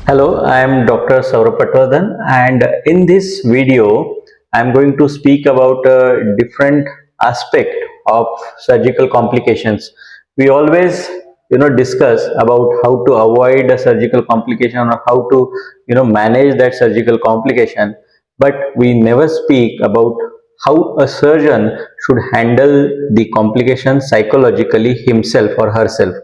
Hello, I am Dr.Sourabh Patwardhan, and in this video I am going to speak about a different aspect of surgical complications. We always discuss about how to avoid a surgical complication or how to manage that surgical complication, but we never speak about how a surgeon should handle the complication psychologically himself or herself,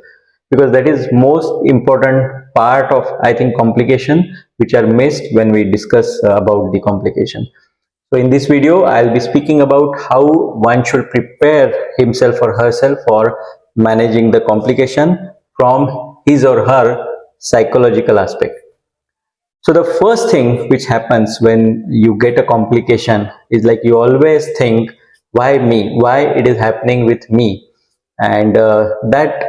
because that is most important part of, I think, complication which are missed when we discuss about the complication. So in this video I'll be speaking about how one should prepare himself or herself for managing the complication from his or her psychological aspect. So the first thing which happens when you get a complication is, like, you always think, why me, why it is happening with me, and that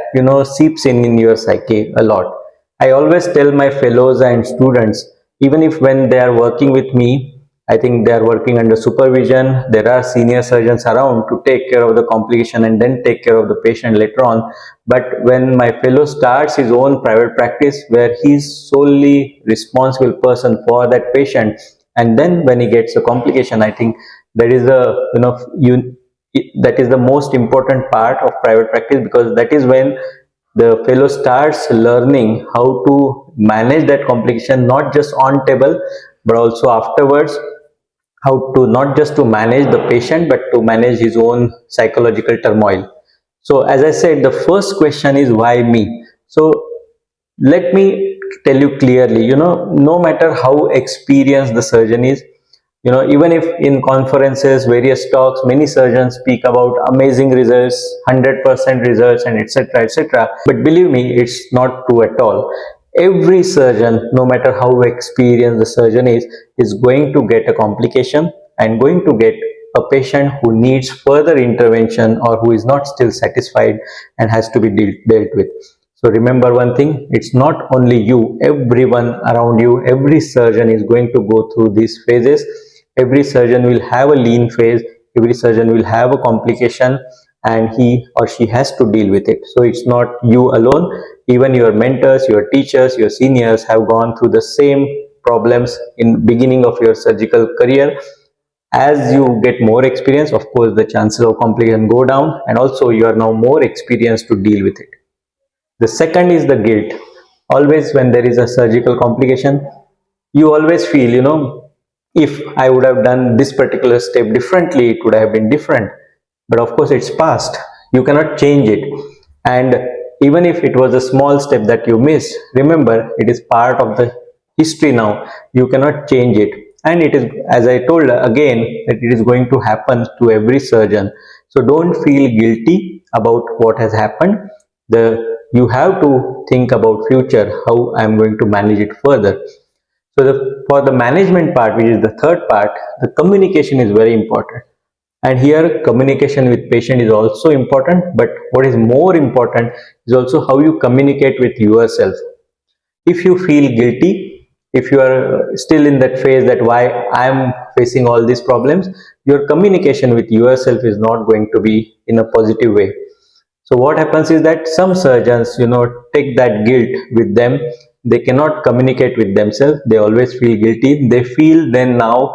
seeps in your psyche a lot. I always tell my fellows and students, even if when they are working with me, I think they are working under supervision, there are senior surgeons around to take care of the complication and then take care of the patient later on. But when my fellow starts his own private practice where he is solely responsible person for that patient, and then when he gets a complication, I think that is the that is the most important part of private practice, because that is when the fellow starts learning how to manage that complication, not just on table but also afterwards, how to not just to manage the patient but to manage his own psychological turmoil. So as I said, the first question is, why me? So let me tell you clearly, no matter how experienced the surgeon is, even if in conferences, various talks, many surgeons speak about amazing results, 100% results, and etc., etc., but believe me, it's not true at all. Every surgeon, no matter how experienced the surgeon is going to get a complication and going to get a patient who needs further intervention or who is not still satisfied and has to be dealt with. So remember one thing, it's not only you, everyone around you, every surgeon is going to go through these phases. Every surgeon will have a lean phase, every surgeon will have a complication, and he or she has to deal with it. So it's not you alone, even your mentors, your teachers, your seniors have gone through the same problems in beginning of your surgical career. As you get more experience, of course the chances of complication go down, and also you are now more experienced to deal with it. The second is the guilt. Always when there is a surgical complication, you always feel, if I would have done this particular step differently, it would have been different. But of course it's past, you cannot change it. And even if it was a small step that you missed, remember, it is part of the history now, you cannot change it. And it is, as I told again, that it is going to happen to every surgeon. So don't feel guilty about what has happened. You have to think about future, how I am going to manage it further. So for the management part, which is the third part, the communication is very important. And here communication with patient is also important, but what is more important is also how you communicate with yourself. If you feel guilty, if you are still in that phase that why I am facing all these problems, your communication with yourself is not going to be in a positive way. So what happens is that some surgeons, take that guilt with them. They cannot communicate with themselves. They always feel guilty. They feel then now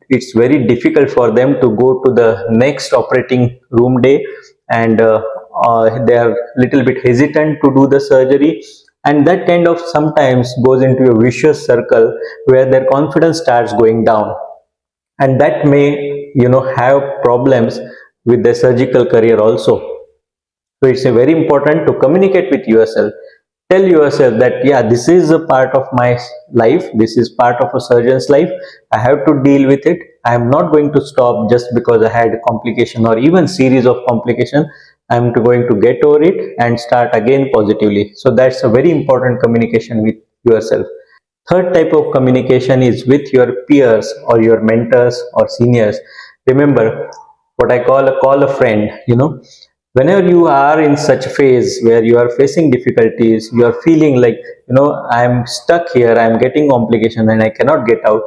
it's very difficult for them to go to the next operating room day, and they are little bit hesitant to do the surgery. And that kind of sometimes goes into a vicious circle where their confidence starts going down. And that may, have problems with their surgical career also. So it's a very important to communicate with yourself. Tell yourself that, yeah, this is a part of my life. This is part of a surgeon's life. I have to deal with it. I am not going to stop just because I had a complication or even series of complication. I am going to get over it and start again positively. So that's a very important communication with yourself. Third type of communication is with your peers or your mentors or seniors. Remember what I call a friend. Whenever you are in such a phase where you are facing difficulties, you are feeling like, I am stuck here, I am getting complication and I cannot get out,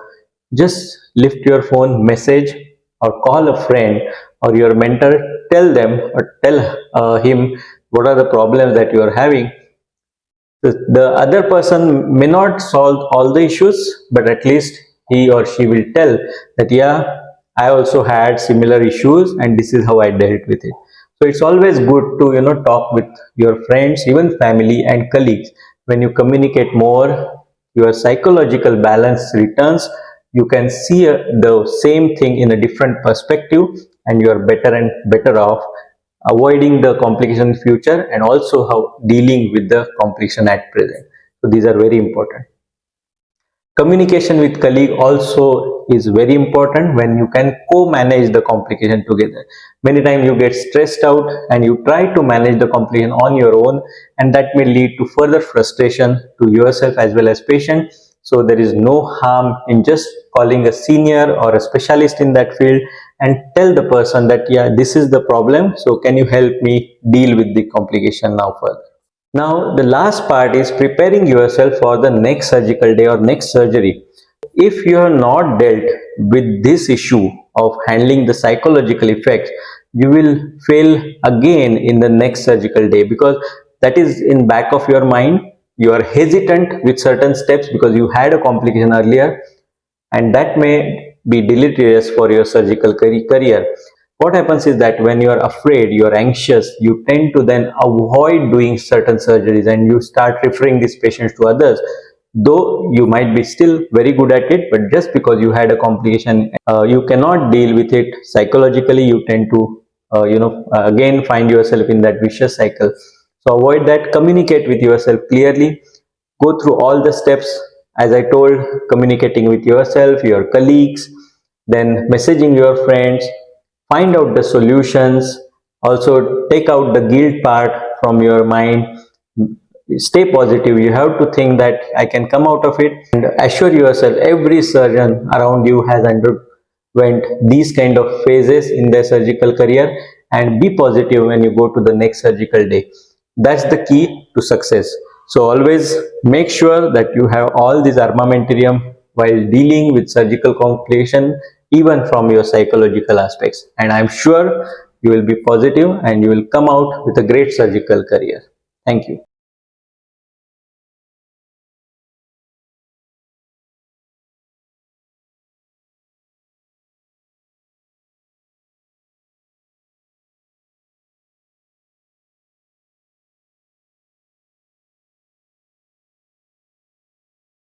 just lift your phone, message or call a friend or your mentor, tell them or tell him what are the problems that you are having. The other person may not solve all the issues, but at least he or she will tell that, yeah, I also had similar issues and this is how I dealt with it. So it's always good to, talk with your friends, even family and colleagues. When you communicate more, your psychological balance returns. You can see the same thing in a different perspective, and you are better and better off avoiding the complication in future, and also how dealing with the complication at present. So these are very important. Communication with colleague also is very important when you can co-manage the complication together. Many times you get stressed out and you try to manage the complication on your own, and that may lead to further frustration to yourself as well as patient. So there is no harm in just calling a senior or a specialist in that field and tell the person that, yeah, this is the problem, so can you help me deal with the complication now further. Now, the last part is preparing yourself for the next surgical day or next surgery. If you are not dealt with this issue of handling the psychological effects, you will fail again in the next surgical day, because that is in back of your mind. You are hesitant with certain steps because you had a complication earlier, and that may be deleterious for your surgical career. What happens is that when you are afraid, you are anxious, you tend to then avoid doing certain surgeries and you start referring these patients to others. Though you might be still very good at it, but just because you had a complication, you cannot deal with it psychologically, you tend to again find yourself in that vicious cycle. So avoid that. Communicate with yourself clearly. Go through all the steps as I told: communicating with yourself, your colleagues, then messaging your friends, find out the solutions, also take out the guilt part from your mind. Stay positive. You have to think that I can come out of it, and assure yourself every surgeon around you has underwent these kind of phases in their surgical career, and be positive when you go to the next surgical day. That's the key to success. So always make sure that you have all this armamentarium while dealing with surgical complication, even from your psychological aspects, and I'm sure you will be positive and you will come out with a great surgical career. Thank you.